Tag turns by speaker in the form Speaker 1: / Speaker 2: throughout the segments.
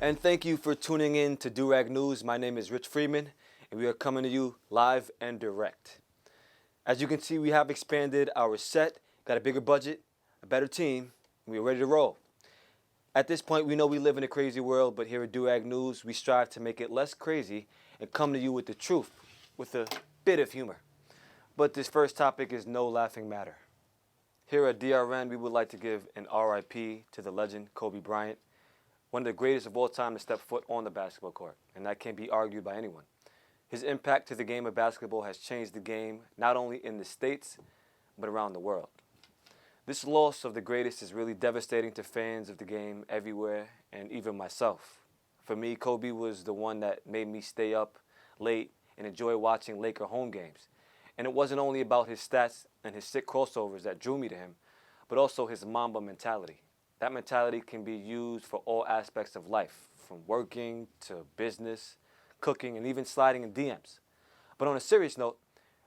Speaker 1: And thank you for tuning in to Durag News. My name is Rich Freeman, and we are coming to you live and direct. As you can see, we have expanded our set, got a bigger budget, a better team, and we are ready to roll. At this point, we know we live in a crazy world, but here at Durag News, we strive to make it less crazy and come to you with the truth, with a bit of humor. But this first topic is no laughing matter. Here at DRN, we would like to give an RIP to the legend Kobe Bryant, one of the greatest of all time to step foot on the basketball court, and that can't be argued by anyone. His impact to the game of basketball has changed the game, not only in the States, but around the world. This loss of the greatest is really devastating to fans of the game everywhere, and even myself. For me, Kobe was the one that made me stay up late and enjoy watching Laker home games. And it wasn't only about his stats and his sick crossovers that drew me to him, but also his Mamba mentality. That mentality can be used for all aspects of life, from working to business, cooking, and even sliding in DMs. But on a serious note,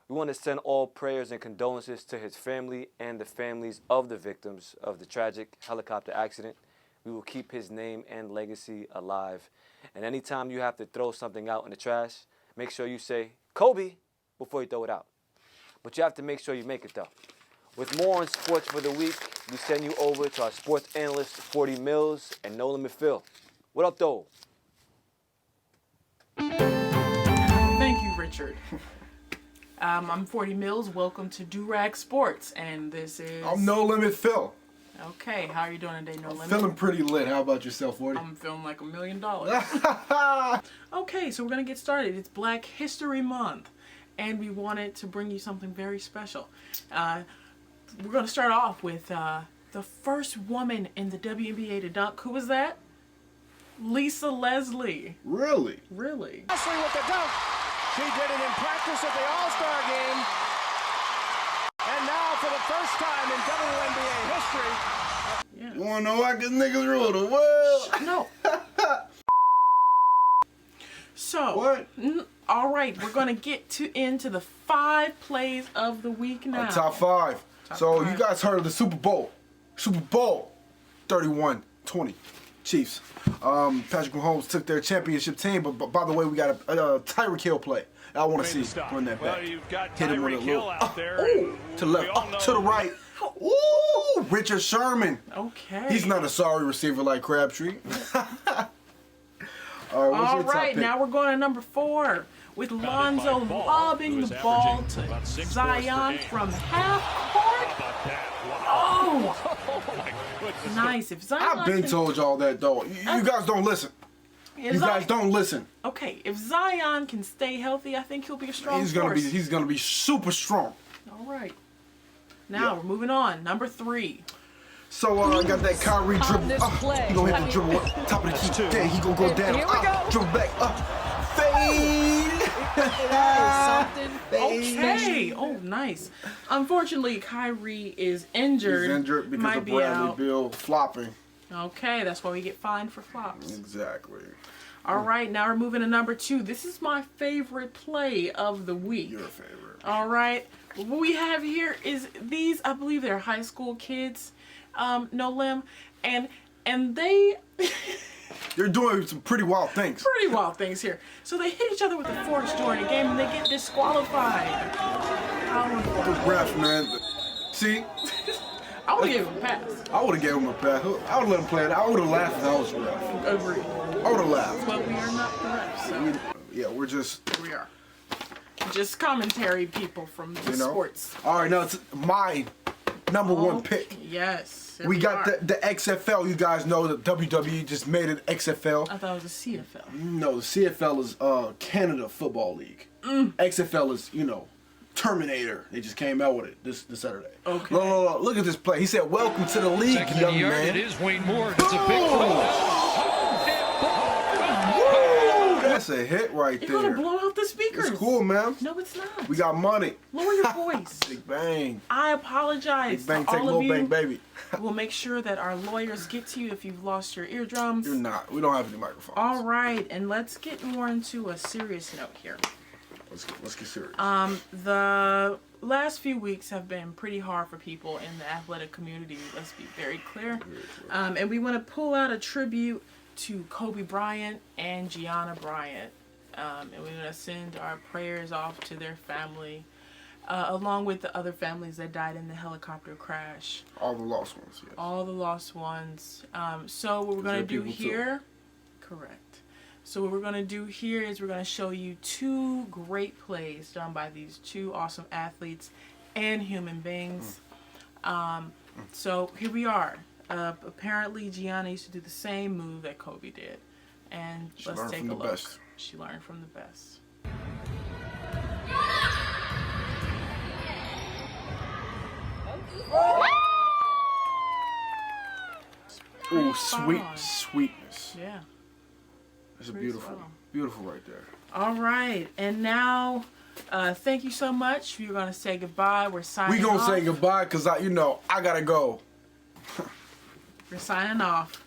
Speaker 1: we want to send all prayers and condolences to his family and the families of the victims of the tragic helicopter accident. We will keep his name and legacy alive. And anytime you have to throw something out in the trash, make sure you say, Kobe, before you throw it out. But you have to make sure you make it, though. With more on sports for the week, we send you over to our sports analyst, 40 Mills, and No Limit Phil. What up, though?
Speaker 2: Thank you, Richard. I'm 40 Mills. Welcome to Durag Sports, and this is...
Speaker 3: I'm No Limit Phil.
Speaker 2: Okay, how are you doing today, No Limit?
Speaker 3: Feeling pretty lit. How about yourself, 40?
Speaker 2: I'm feeling like $1 million. Okay, so we're going to get started. It's Black History Month, and we wanted to bring you something very special. We're going to start off with the first woman in the WNBA to dunk. Who was that? Lisa Leslie.
Speaker 3: Really?
Speaker 2: Really?
Speaker 4: Leslie with the dunk. She did it in practice at the All-Star game. And now for the first time in WNBA history.
Speaker 2: Yeah.
Speaker 3: You want to know why? Because niggas rule the world.
Speaker 2: No. So,
Speaker 3: What?
Speaker 2: All right, we're going to get into the 5 plays of the week now.
Speaker 3: Top 5. So
Speaker 2: 5.
Speaker 3: you guys heard of the Super Bowl. Super Bowl 31-20. Chiefs. Patrick Mahomes took their championship team, but by the way, we got a Tyreek Hill play. I want to see run that back.
Speaker 4: Well, you've got
Speaker 3: Hit him with a
Speaker 4: Tyreek Hill
Speaker 3: little
Speaker 4: out there.
Speaker 3: to the left, to the right. Ooh, Richard Sherman.
Speaker 2: Okay.
Speaker 3: He's not a sorry receiver like Crabtree.
Speaker 2: All right, now we're going to number 4 with Lonzo lobbing the ball to Zion from half court. Oh, nice. If Zion
Speaker 3: I've been told y'all that though. You guys don't listen. You guys don't listen.
Speaker 2: Okay, if Zion can stay healthy, I think he'll be a strong force.
Speaker 3: He's gonna be super strong.
Speaker 2: All right. Now we're moving on. Number 3.
Speaker 3: So I got that Kyrie dribble. He gonna hit the dribble top of the key. Then he gonna go down.
Speaker 4: Here we go.
Speaker 3: Dribble back. Fade.
Speaker 2: Okay. Oh, nice. Unfortunately, Kyrie is injured.
Speaker 3: He's injured because
Speaker 2: Might
Speaker 3: of
Speaker 2: be
Speaker 3: Bradley
Speaker 2: out.
Speaker 3: Beal flopping.
Speaker 2: Okay, that's why we get fined for flops.
Speaker 3: Exactly.
Speaker 2: All right, now we're moving to number 2. This is my favorite play of the week.
Speaker 3: Your favorite.
Speaker 2: All right. What we have here is these, I believe they're high school kids, no limb, and they
Speaker 3: They're doing some pretty wild things.
Speaker 2: pretty wild things here. So they hit each other with a force during a game and they get disqualified.
Speaker 3: The ref, man. See,
Speaker 2: I would give him a pass.
Speaker 3: I would have gave him a pass. I would have let him play it. I would have laughed if I was the ref.
Speaker 2: Agreed.
Speaker 3: I would have laughed.
Speaker 2: But we are not the refs, so
Speaker 3: Yeah, we're just,
Speaker 2: here we are. Just commentary people from the sports.
Speaker 3: All right, now it's my number 1 pick.
Speaker 2: Yes.
Speaker 3: We got the XFL. You guys know that WWE just made it XFL.
Speaker 2: I thought it was a CFL.
Speaker 3: No, the CFL is Canada Football League. XFL is, Terminator. They just came out with it this Saturday.
Speaker 2: Okay.
Speaker 3: Look at this play. He said, "Welcome to the league, young man."
Speaker 5: It is Wayne Moore. It's a big play.
Speaker 3: That's a hit right
Speaker 2: You're
Speaker 3: there.
Speaker 2: gonna blow out the speakers.
Speaker 3: It's cool, man.
Speaker 2: No, it's not.
Speaker 3: We got money.
Speaker 2: Lower your voice.
Speaker 3: Big bang.
Speaker 2: I apologize
Speaker 3: Big bang,
Speaker 2: to
Speaker 3: take
Speaker 2: all
Speaker 3: little
Speaker 2: of
Speaker 3: bang,
Speaker 2: you.
Speaker 3: baby.
Speaker 2: We'll make sure that our lawyers get to you if you've lost your eardrums.
Speaker 3: You're not. We don't have any microphones.
Speaker 2: All right, and let's get more into a serious note here.
Speaker 3: Let's get serious.
Speaker 2: The last few weeks have been pretty hard for people in the athletic community. Let's be very clear. And we want to pull out a tribute to Kobe Bryant and Gianna Bryant. And we're going to send our prayers off to their family, along with the other families that died in the helicopter crash.
Speaker 3: All the lost ones, yes.
Speaker 2: All the lost ones. So what we're going to do here, correct. So what we're going to do here is we're going to show you two great plays done by these two awesome athletes and human beings. So here we are. Apparently Gianna used to do the same move that Kobe did. And let's take a look. She learned from the best.
Speaker 3: Ooh, sweetness.
Speaker 2: Yeah.
Speaker 3: That's a beautiful, beautiful right there.
Speaker 2: All right, and now, thank you so much. We're gonna say goodbye. We're signing off.
Speaker 3: We gonna say goodbye because I gotta go.
Speaker 2: We're signing off.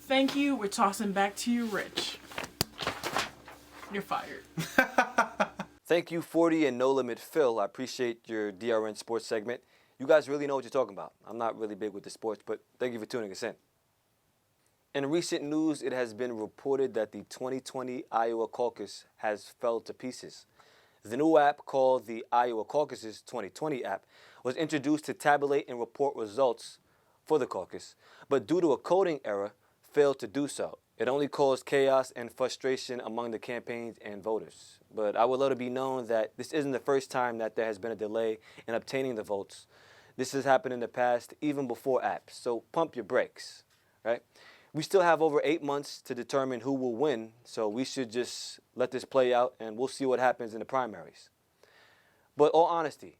Speaker 2: Thank you. We're tossing back to you, Rich. You're fired.
Speaker 1: Thank you, 40 and No Limit Phil. I appreciate your DRN sports segment. You guys really know what you're talking about. I'm not really big with the sports, but thank you for tuning us in. In recent news, it has been reported that the 2020 Iowa Caucus has fell to pieces. The new app, called the Iowa Caucus's 2020 app, was introduced to tabulate and report results for the caucus, but due to a coding error, failed to do so. It only caused chaos and frustration among the campaigns and voters. But I would let it be known that this isn't the first time that there has been a delay in obtaining the votes. This has happened in the past, even before apps, so pump your brakes, right? We still have over 8 months to determine who will win, so we should just let this play out and we'll see what happens in the primaries. But all honesty,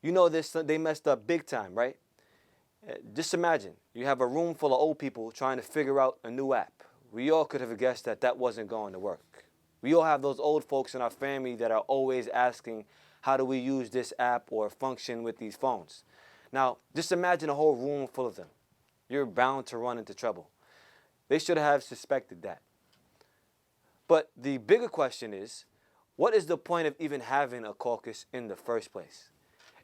Speaker 1: you know this, they messed up big time, right? Just imagine, you have a room full of old people trying to figure out a new app. We all could have guessed that that wasn't going to work. We all have those old folks in our family that are always asking, how do we use this app or function with these phones? Now, just imagine a whole room full of them. You're bound to run into trouble. They should have suspected that. But the bigger question is, what is the point of even having a caucus in the first place?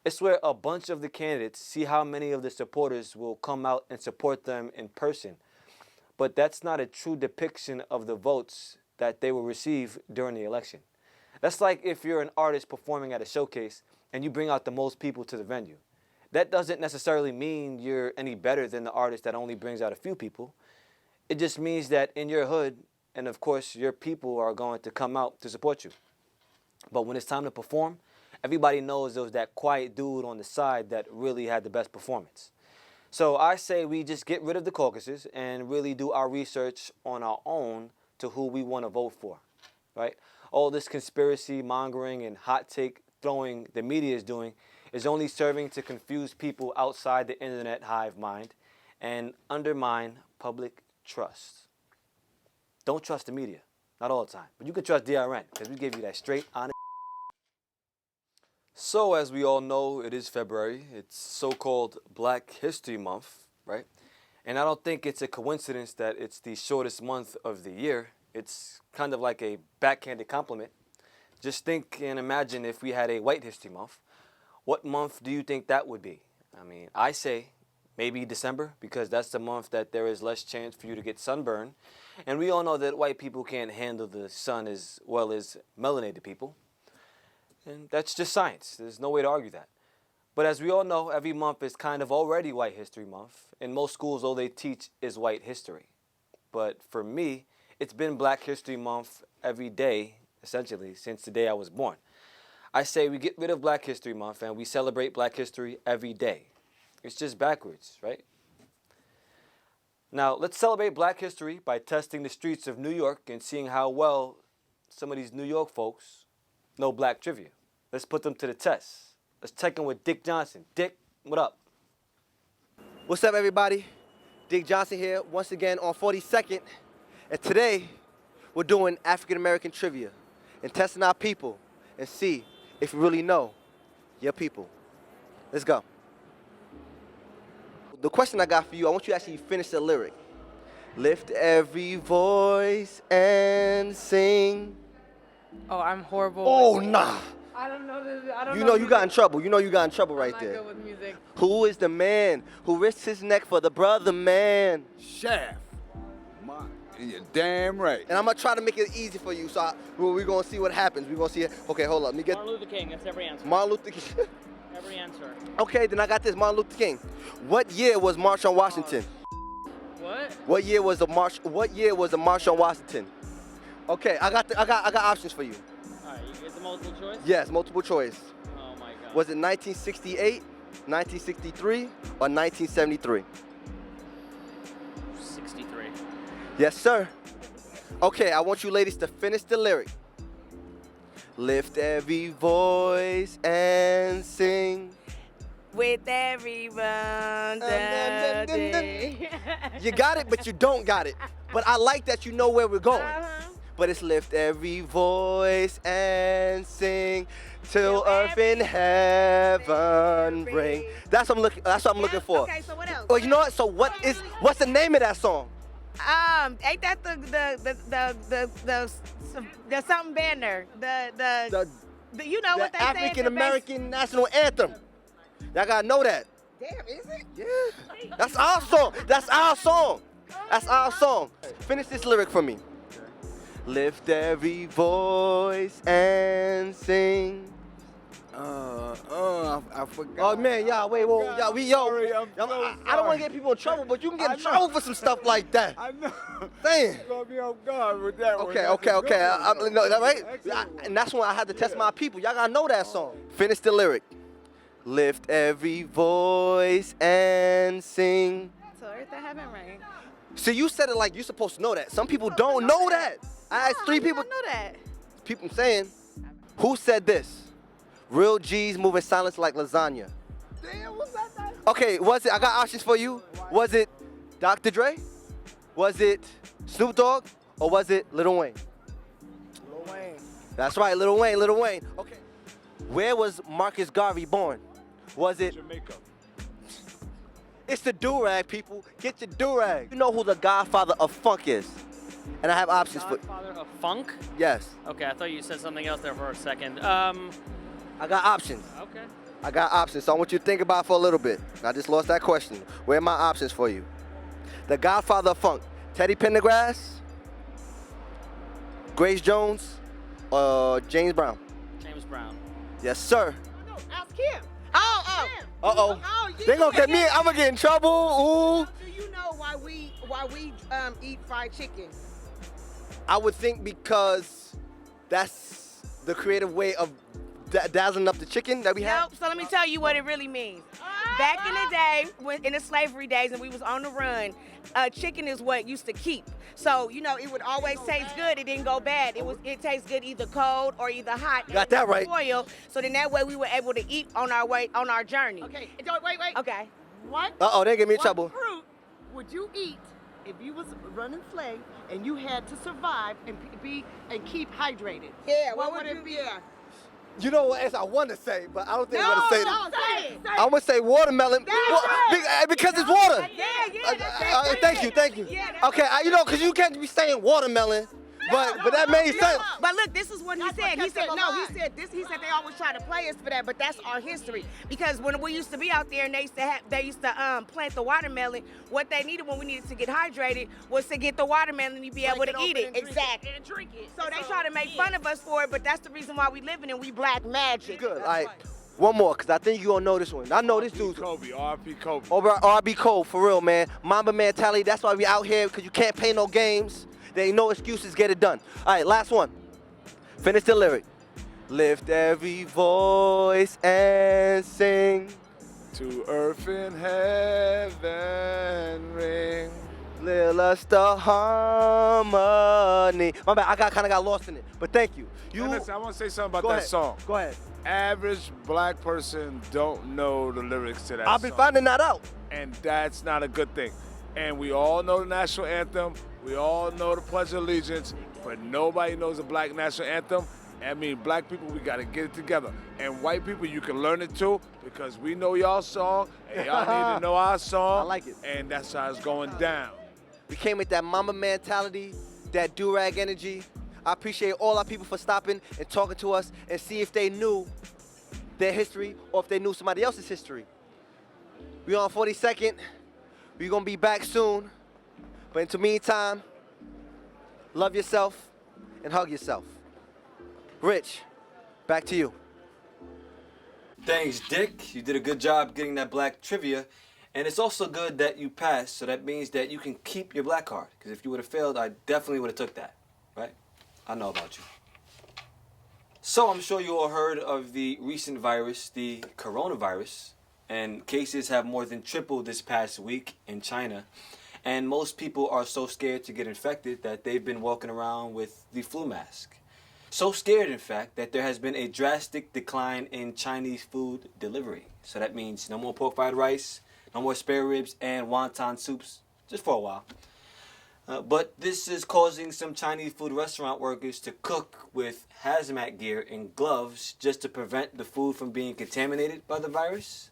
Speaker 1: It's where a bunch of the candidates see how many of the supporters will come out and support them in person. But that's not a true depiction of the votes that they will receive during the election. That's like if you're an artist performing at a showcase and you bring out the most people to the venue. That doesn't necessarily mean you're any better than the artist that only brings out a few people. It just means that in your hood, and of course your people are going to come out to support you. But when it's time to perform, everybody knows there was that quiet dude on the side that really had the best performance. So I say we just get rid of the caucuses and really do our research on our own to who we want to vote for, right? All this conspiracy mongering and hot take throwing the media is doing is only serving to confuse people outside the internet hive mind and undermine public trust. Don't trust the media, not all the time, but you can trust DRN because we give you that straight, honest. So as we all know, it is February. It's so-called Black History Month, right? And I don't think it's a coincidence that it's the shortest month of the year. It's kind of like a backhanded compliment. Just think and imagine if we had a White History Month. What month do you think that would be? I mean, I say maybe December, because that's the month that there is less chance for you to get sunburn. And we all know that white people can't handle the sun as well as melanated people. And that's just science. There's no way to argue that. But as we all know, every month is kind of already White History Month. In most schools, all they teach is white history. But for me, it's been Black History Month every day, essentially, since the day I was born. I say we get rid of Black History Month and we celebrate Black history every day. It's just backwards, right? Now, let's celebrate Black history by testing the streets of New York and seeing how well some of these New York folks know Black trivia. Let's put them to the test. Let's check in with Dick Johnson. Dick, what up?
Speaker 6: What's up, everybody? Dick Johnson here, once again on 42nd. And today, we're doing African American trivia and testing our people and see if you really know your people. Let's go. The question I got for you, I want you to actually finish the lyric. Lift every voice and sing.
Speaker 7: Oh, I'm horrible.
Speaker 6: Oh,
Speaker 7: with
Speaker 6: nah.
Speaker 7: I don't know this. I don't
Speaker 6: You
Speaker 7: know.
Speaker 6: know you got in trouble. You know you got in trouble right
Speaker 7: I'm
Speaker 6: there.
Speaker 7: not good with music.
Speaker 6: Who is the man who risks his neck for the brother man?
Speaker 3: Shaft.
Speaker 8: You're damn right.
Speaker 6: And I'm gonna try to make it easy for you. So we're gonna see what happens. We're gonna see it. Okay, hold up. Let me get
Speaker 9: Martin Luther King, that's every answer.
Speaker 6: Martin Luther King.
Speaker 9: Every answer.
Speaker 6: Okay, then I got this. Martin Luther King. What year was March on Washington?
Speaker 9: What?
Speaker 6: What year was the march? What year was the March on Washington? Okay, I got options for you.
Speaker 9: All right, you get the multiple choice?
Speaker 6: Yes, multiple choice.
Speaker 9: Oh my God.
Speaker 6: Was it 1968, 1963, or 1973?
Speaker 9: 63.
Speaker 6: Yes, sir. Okay, I want you ladies to finish the lyric. Lift every voice and sing.
Speaker 7: With everyone that day.
Speaker 6: You got it, but you don't got it. But I like that you know where we're going. But it's lift every voice and sing till earth and heaven ring. That's what I'm looking for.
Speaker 7: Okay, so what else?
Speaker 6: Well, you know what? So what's the name of that song?
Speaker 7: Ain't that the something banner? The you know what
Speaker 6: The
Speaker 7: they say?
Speaker 6: African American national anthem. Y'all gotta know that.
Speaker 7: Damn, is it?
Speaker 6: Yeah. That's our song. That's our song. That's our song. Finish this lyric for me. Lift every voice and sing.
Speaker 8: I forgot.
Speaker 6: Oh man, y'all, wait, whoa, y'all, I don't want to get people in trouble, but you can get in trouble for some stuff like that.
Speaker 8: I know.
Speaker 6: Damn.
Speaker 8: You're gonna be on guard with that one.
Speaker 6: Okay.
Speaker 8: That's a good one.
Speaker 6: No, that right?
Speaker 8: Excellent.
Speaker 6: And that's when I had to test my people. Y'all gotta know that song. Finish the lyric. Lift every voice and sing.
Speaker 7: So earth that heaven rain.
Speaker 6: See, you said it like you're supposed to know that. Some people don't know that. I asked three people.
Speaker 7: I know that.
Speaker 6: People saying, who said this? Real G's moving silence like lasagna.
Speaker 8: Damn, what's that?
Speaker 6: Okay, was it? I got options for you. Was it Dr. Dre? Was it Snoop Dogg? Or was it Lil Wayne?
Speaker 8: Lil Wayne.
Speaker 6: That's right, Lil Wayne, Lil Wayne. Okay. Where was Marcus Garvey born? Was it?
Speaker 8: Jamaica.
Speaker 6: It's the Durag, people. Get your Durag. You know who the godfather of funk is? And I have options for.
Speaker 9: Godfather of funk?
Speaker 6: Yes.
Speaker 9: Okay, I thought you said something else there for a second.
Speaker 6: I got options.
Speaker 9: Okay.
Speaker 6: I got options, so I want you to think about it for a little bit. I just lost that question. Where are my options for you? The godfather of funk, Teddy Pendergrass, Grace Jones, or James Brown?
Speaker 9: James Brown.
Speaker 6: Yes, sir.
Speaker 7: No, ask him. Oh.
Speaker 6: Uh-oh.
Speaker 7: You
Speaker 6: They gonna
Speaker 7: know
Speaker 6: get me, I'm gonna get in trouble, ooh.
Speaker 7: Do you know why we eat fried chicken?
Speaker 6: I would think because that's the creative way of dazzling up the chicken that we have.
Speaker 7: Nope. So let me tell you what it really means. Back in the day, when in the slavery days, and we was on the run, chicken is what used to keep. So it would always taste good. It didn't go bad. It tastes good either cold or either hot.
Speaker 6: Got that right.
Speaker 7: Oil. So then that way we were able to eat on our journey.
Speaker 10: Okay, wait.
Speaker 7: Okay.
Speaker 10: What?
Speaker 6: Uh-oh, they get me in
Speaker 10: what
Speaker 6: trouble.
Speaker 10: fruit would you eat if you was running slave and you had to survive and keep hydrated?
Speaker 7: Yeah.
Speaker 10: What would it be?
Speaker 6: You know what else I want to say, but I don't think I'm
Speaker 10: No,
Speaker 6: gonna say
Speaker 10: no,
Speaker 6: it.
Speaker 10: say it.
Speaker 6: I'm gonna say watermelon. Because it's water.
Speaker 7: Yeah.
Speaker 6: Thank you.
Speaker 7: Yeah,
Speaker 6: Okay, because you can't be saying watermelon, but that made sense.
Speaker 7: But look, this is what he
Speaker 10: That's
Speaker 7: said.
Speaker 10: what
Speaker 7: He said
Speaker 10: kept
Speaker 7: no.
Speaker 10: him
Speaker 7: He
Speaker 10: alive.
Speaker 7: said this. He said they always try to play us for that, but that's our history. Because when we used to be out there and they used to plant the watermelon, what they needed when we needed to get hydrated was to get the watermelon and be able to eat it. Exactly.
Speaker 10: And drink it.
Speaker 7: So they try to make fun of us for it, but that's the reason why we living and we black magic.
Speaker 6: Good. All right, one more, because I think you're going to know this one. I know this dude's
Speaker 8: Kobe, R.P. Kobe.
Speaker 6: over RB Cole, for real, man. Mamba mentality, that's why we out here, because you can't play no games. There ain't no excuses, get it done. All right, last one. Finish the lyric. Lift every voice and sing.
Speaker 8: To earth and heaven ring.
Speaker 6: Little us the harmony. My bad, I kind of got lost in it, but thank you.
Speaker 8: And listen, I want to say something about
Speaker 6: Go
Speaker 8: that
Speaker 6: ahead.
Speaker 8: song.
Speaker 6: Go ahead.
Speaker 8: Average black person don't know the lyrics to that
Speaker 6: I've
Speaker 8: song.
Speaker 6: been finding that out.
Speaker 8: And that's not a good thing. And we all know the national anthem. We all know the Pledge of Allegiance, but nobody knows the black national anthem. I mean, black people, we got to get it together. And white people, you can learn it too, because we know y'all song, and y'all need to know our song.
Speaker 6: I like it.
Speaker 8: And that's how it's going down.
Speaker 6: We came with that mama mentality, that Durag energy. I appreciate all our people for stopping and talking to us and see if they knew their history or if they knew somebody else's history. We on 42nd. We're going to be back soon. But until meantime, love yourself, and hug yourself. Rich, back to you.
Speaker 1: Thanks, Dick. You did a good job getting that black trivia. And it's also good that you passed, so that means that you can keep your black card. Because if you would have failed, I definitely would have took that, right? I know about you. So I'm sure you all heard of the recent virus, the coronavirus. And cases have more than tripled this past week in China. And most people are so scared to get infected that they've been walking around with the flu mask. So scared, in fact, that there has been a drastic decline in Chinese food delivery. So that means no more pork fried rice, no more spare ribs and wonton soups, just for a while. But this is causing some Chinese food restaurant workers to cook with hazmat gear and gloves just to prevent the food from being contaminated by the virus.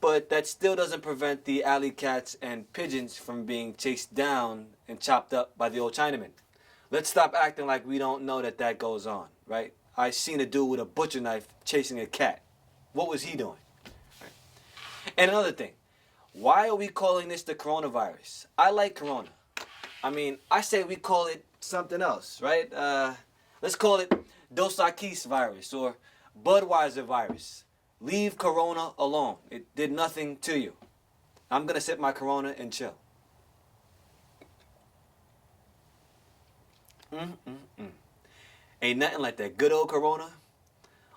Speaker 1: But that still doesn't prevent the alley cats and pigeons from being chased down and chopped up by the old Chinamen. Let's stop acting like we don't know that that goes on, right? I seen a dude with a butcher knife chasing a cat. What was he doing? And another thing, why are we calling this the coronavirus? I like corona. I mean, I say we call it something else, right? Let's call it Dos Equis virus or Budweiser virus. Leave corona alone. It did nothing to you. I'm going to sip my corona and chill. Ain't nothing like that good old corona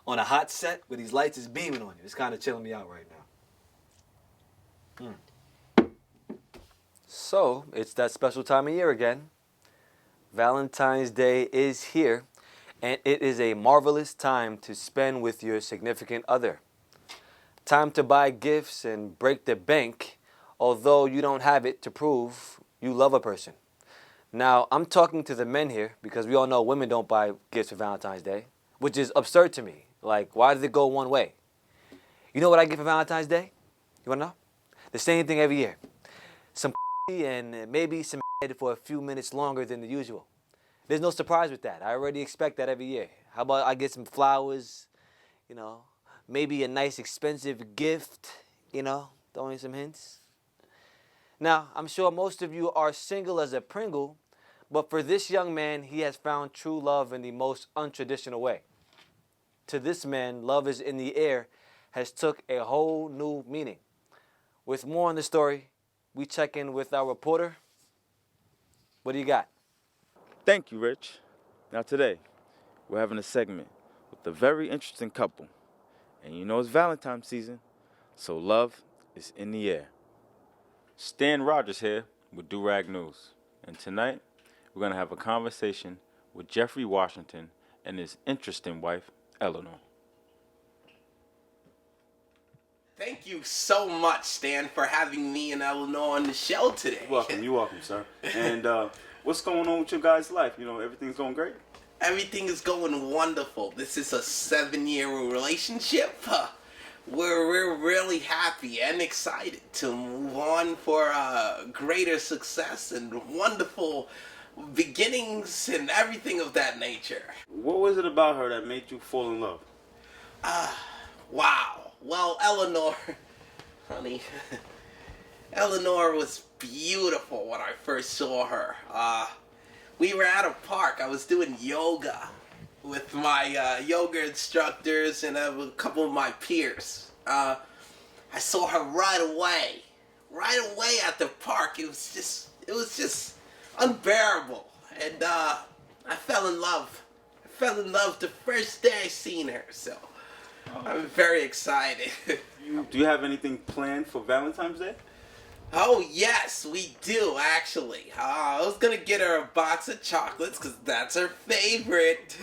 Speaker 1: on a hot set where these lights is beaming on you. It's kind of chilling me out right now. So, it's that special time of year again. Valentine's Day is here, and it is a marvelous time to spend with your significant other. Time to buy gifts and break the bank, although you don't have it to prove you love a person. Now, I'm talking to the men here because we all know women don't buy gifts for Valentine's Day, which is absurd to me. Like, why does it go one way? You know what I get for Valentine's Day? You want to know? The same thing every year. Some and maybe some for a few minutes longer than the usual. There's no surprise with that. I already expect that every year. How about I get some flowers, you know, maybe a nice expensive gift, you know, throwing some hints. Now, I'm sure most of you are single as a Pringle, but for this young man, he has found true love in the most untraditional way. To this man, love is in the air has took a whole new meaning. With more on the story, we check in with our reporter. What do you got?
Speaker 11: Thank you, Rich. Now today, we're having a segment with a very interesting couple. And you know it's Valentine's season, so love is in the air. Stan Rogers here with Durag News. And tonight, we're going to have a conversation with Jeffrey Washington and his interesting wife, Eleanor.
Speaker 12: Thank you so much, Stan, for having me and Eleanor on the show today.
Speaker 11: You're welcome, sir. And what's going on with your guys' life? You know, everything's going great?
Speaker 12: Everything is going wonderful. This is a 7-year relationship. We're really happy and excited to move on for greater success and wonderful beginnings and everything of that nature.
Speaker 11: What was it about her that made you fall in love?
Speaker 12: Wow. Well, Eleanor, honey, Eleanor was beautiful when I first saw her. We were at a park. I was doing yoga with my yoga instructors and a couple of my peers. I saw her right away at the park. It was just unbearable, and I fell in love. I fell in love the first day I seen her. So I'm very excited.
Speaker 11: Do you have anything planned for Valentine's Day?
Speaker 12: Oh, yes, we do, actually. I was going to get her a box of chocolates because that's her favorite.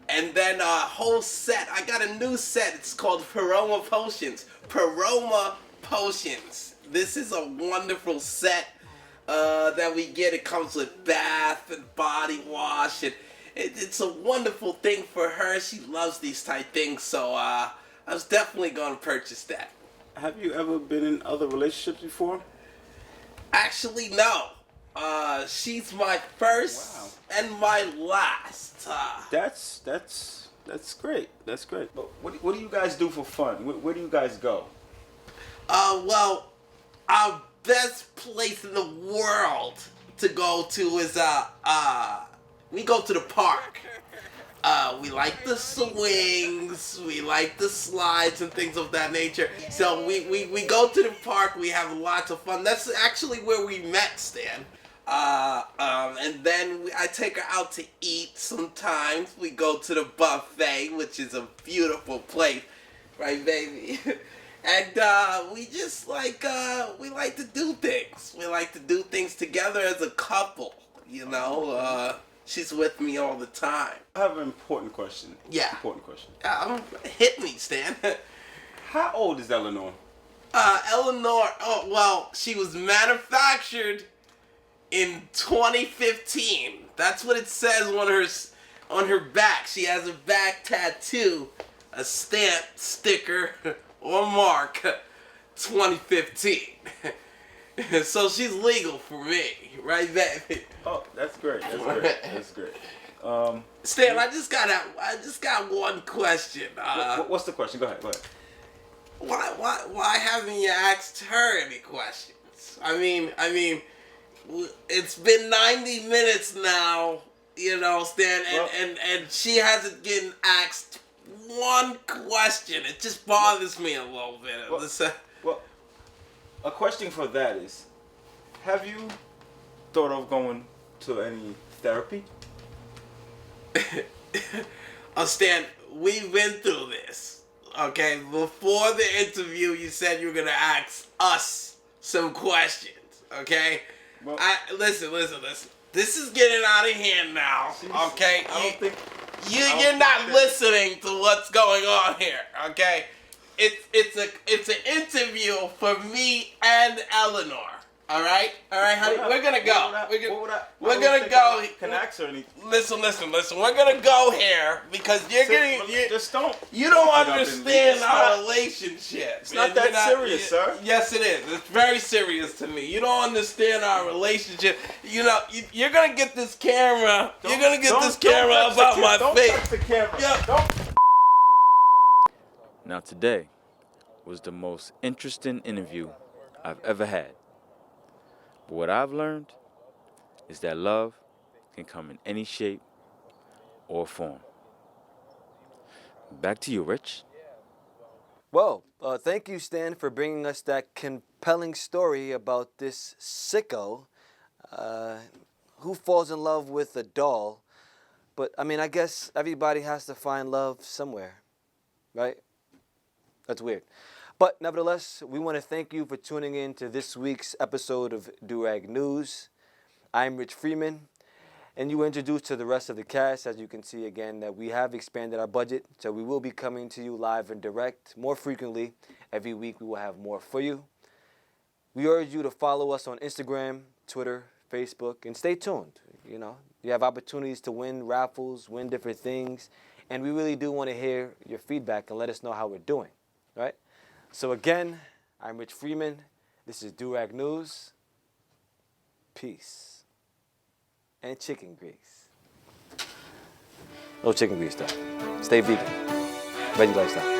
Speaker 12: And then a whole set. I got a new set. It's called Paroma Potions. Paroma Potions. This is a wonderful set that we get. It comes with bath and body wash. And it's a wonderful thing for her. She loves these type things. So I was definitely going to purchase that.
Speaker 11: Have you ever been in other relationships before?
Speaker 12: Actually, no. She's my first and my last.
Speaker 11: That's great. That's great. But what do you guys do for fun? Where do you guys go?
Speaker 12: Well, our best place in the world to go to is we go to the park. We like the swings, we like the slides and things of that nature. So we go to the park, we have lots of fun. That's actually where we met, Stan. And then I take her out to eat sometimes. We go to the buffet, which is a beautiful place, right, baby? And we just we like to do things. We like to do things together as a couple, you know? She's with me all the time.
Speaker 11: I have an important question.
Speaker 12: Yeah.
Speaker 11: Important question.
Speaker 12: Hit me, Stan.
Speaker 11: How old is Eleanor?
Speaker 12: Eleanor, oh, well, she was manufactured in 2015. That's what it says on her back. She has a back tattoo, a stamp, sticker, or mark, 2015. So she's legal for me, right, baby?
Speaker 11: Oh, that's great. That's great. That's great.
Speaker 12: Stan, I just got one question.
Speaker 11: What's the question? Go ahead.
Speaker 12: Why haven't you asked her any questions? I mean, it's been 90 minutes now, you know, Stan, and she hasn't getting asked one question. It just bothers me a little bit.
Speaker 11: Well, a question for that is, have you thought of going to any therapy?
Speaker 12: Stan, we've been through this, okay? Before the interview, you said you were going to ask us some questions, okay? Well, listen. This is getting out of hand now, okay? You're not listening to what's going on here, okay? It's an interview for me and Eleanor. All right, honey. We're gonna go. We're gonna go.
Speaker 11: Can I ask her anything?
Speaker 12: Listen. We're gonna go here because
Speaker 11: just don't.
Speaker 12: You don't understand our relationship.
Speaker 11: It's not that serious, sir.
Speaker 12: Yes, it is. It's very serious to me. You don't understand our relationship. You know, you're gonna get this camera. You're gonna get this camera about my face.
Speaker 11: Don't touch the camera.
Speaker 12: Yeah.
Speaker 11: Don't. Now today was the most interesting interview I've ever had. But what I've learned is that love can come in any shape or form. Back to you, Rich.
Speaker 1: Well, thank you, Stan, for bringing us that compelling story about this sicko who falls in love with a doll. But, I mean, I guess everybody has to find love somewhere, right? That's weird. But nevertheless, we want to thank you for tuning in to this week's episode of Durag News. I'm Rich Freeman, and you were introduced to the rest of the cast. As you can see again, that we have expanded our budget, so we will be coming to you live and direct more frequently. Every week we will have more for you. We urge you to follow us on Instagram, Twitter, Facebook, and stay tuned. You know, you have opportunities to win raffles, win different things, and we really do want to hear your feedback and let us know how we're doing, right? So again, I'm Rich Freeman. This is Durag News. Peace. And chicken grease. No chicken grease though. Stay vegan. Veggie lifestyle.